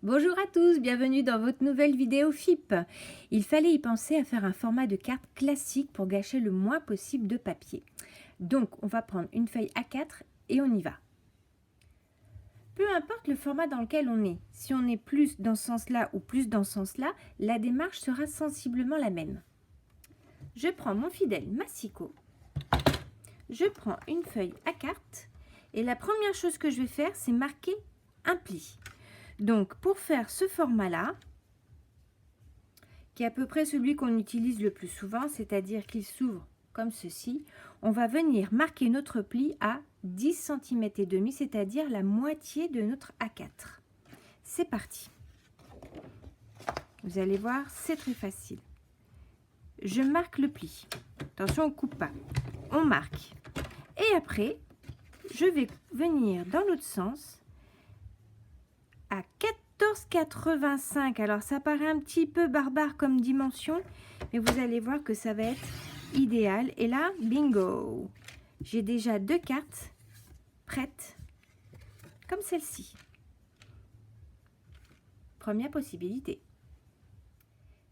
Bonjour à tous, bienvenue dans votre nouvelle vidéo FIP. Il fallait y penser à faire un format de carte classique pour gâcher le moins possible de papier. Donc on va prendre une feuille A4 et on y va. Peu importe le format dans lequel on est, si on est plus dans ce sens-là ou plus dans ce sens-là, la démarche sera sensiblement la même. Je prends mon fidèle massicot, je prends une feuille A4 et la première chose que je vais faire, c'est marquer un pli. Donc, pour faire ce format-là, qui est à peu près celui qu'on utilise le plus souvent, c'est-à-dire qu'il s'ouvre comme ceci, on va venir marquer notre pli à 10 cm et demi, c'est-à-dire la moitié de notre A4. C'est parti. Vous allez voir, c'est très facile. Je marque le pli. Attention, on ne coupe pas. On marque. Et après, je vais venir dans l'autre sens à 14,85. Alors ça paraît un petit peu barbare comme dimension, mais vous allez voir que ça va être idéal. Et là, bingo, j'ai déjà deux cartes prêtes comme celle-ci. Première possibilité.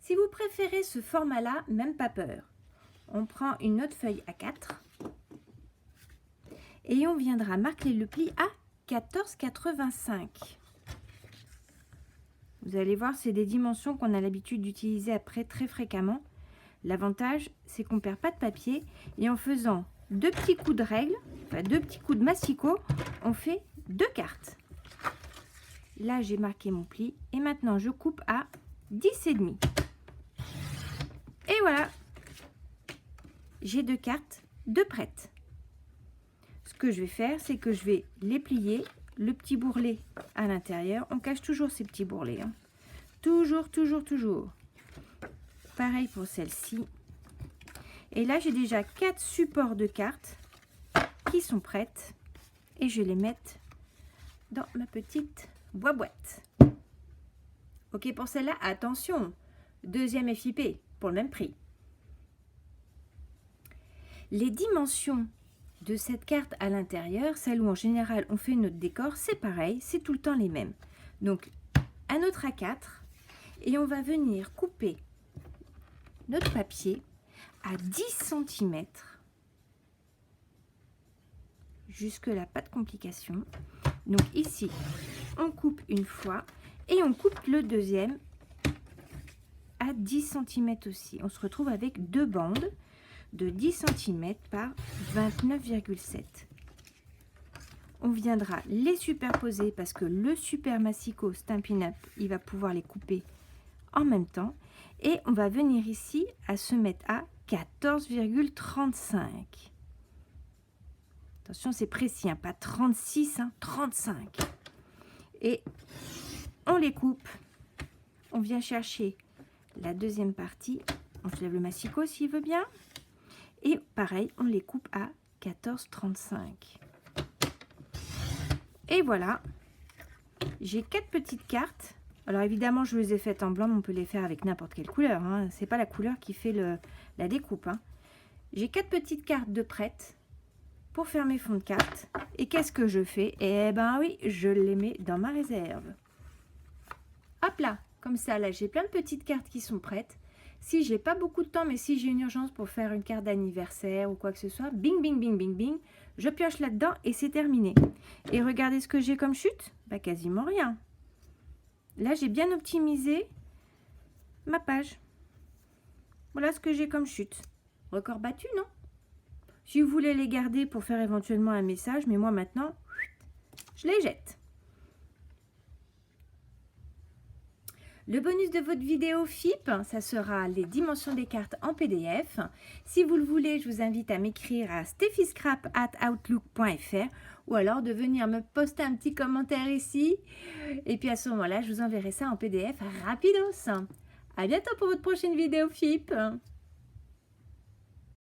Si vous préférez ce format-là, même pas peur. On prend une autre feuille A4 et on viendra marquer le pli à 14,85. Vous allez voir, c'est des dimensions qu'on a l'habitude d'utiliser après très fréquemment. L'avantage, c'est qu'on ne perd pas de papier. Et en faisant deux petits coups de règle, enfin deux petits coups de massicot, on fait deux cartes. Là, j'ai marqué mon pli. Et maintenant, je coupe à 10,5. Et voilà. J'ai deux cartes de prêtes. Ce que je vais faire, c'est que je vais les plier. Le petit bourrelet à l'intérieur, on cache toujours ces petits bourrelets, hein. Toujours. Pareil pour celle-ci. Et là, j'ai déjà 4 supports de cartes qui sont prêtes et je les mets dans ma petite boîte. Ok, pour celle-là, attention, deuxième FIP pour le même prix. Les dimensions de cette carte à l'intérieur, celle où en général on fait notre décor, c'est pareil, c'est tout le temps les mêmes. Donc un autre A4 et on va venir couper notre papier à 10 cm. Jusque là, pas de complication. Donc ici, on coupe une fois et on coupe le deuxième à 10 cm aussi. On se retrouve avec deux bandes de 10 cm par 29,7. On viendra les superposer parce que le super massicot Stampin' Up, il va pouvoir les couper en même temps. Et on va venir ici à se mettre à 14,35. Attention, c'est précis, hein, pas 36, hein, 35. Et on les coupe. On vient chercher la deuxième partie. On soulève le massicot s'il veut bien. Et pareil, on les coupe à 14,35. Et voilà, j'ai 4 petites cartes. Alors évidemment, je les ai faites en blanc, mais on peut les faire avec n'importe quelle couleur, hein. C'est pas la couleur qui fait la découpe, hein. J'ai 4 petites cartes de prêtes pour faire mes fonds de cartes. Et qu'est-ce que je fais? Eh ben oui, je les mets dans ma réserve. Hop là, comme ça, là, j'ai plein de petites cartes qui sont prêtes. Si j'ai pas beaucoup de temps, mais si j'ai une urgence pour faire une carte d'anniversaire ou quoi que ce soit, bing, bing, bing, bing, bing, je pioche là-dedans et c'est terminé. Et regardez ce que j'ai comme chute, bah quasiment rien. Là, j'ai bien optimisé ma page. Voilà ce que j'ai comme chute. Record battu, non? Si vous voulez les garder pour faire éventuellement un message, mais moi maintenant, je les jette. Le bonus de votre vidéo FIP, ça sera les dimensions des cartes en PDF. Si vous le voulez, je vous invite à m'écrire à steffyscrap@outlook.fr ou alors de venir me poster un petit commentaire ici. Et puis à ce moment-là, je vous enverrai ça en PDF rapidos. À bientôt pour votre prochaine vidéo FIP.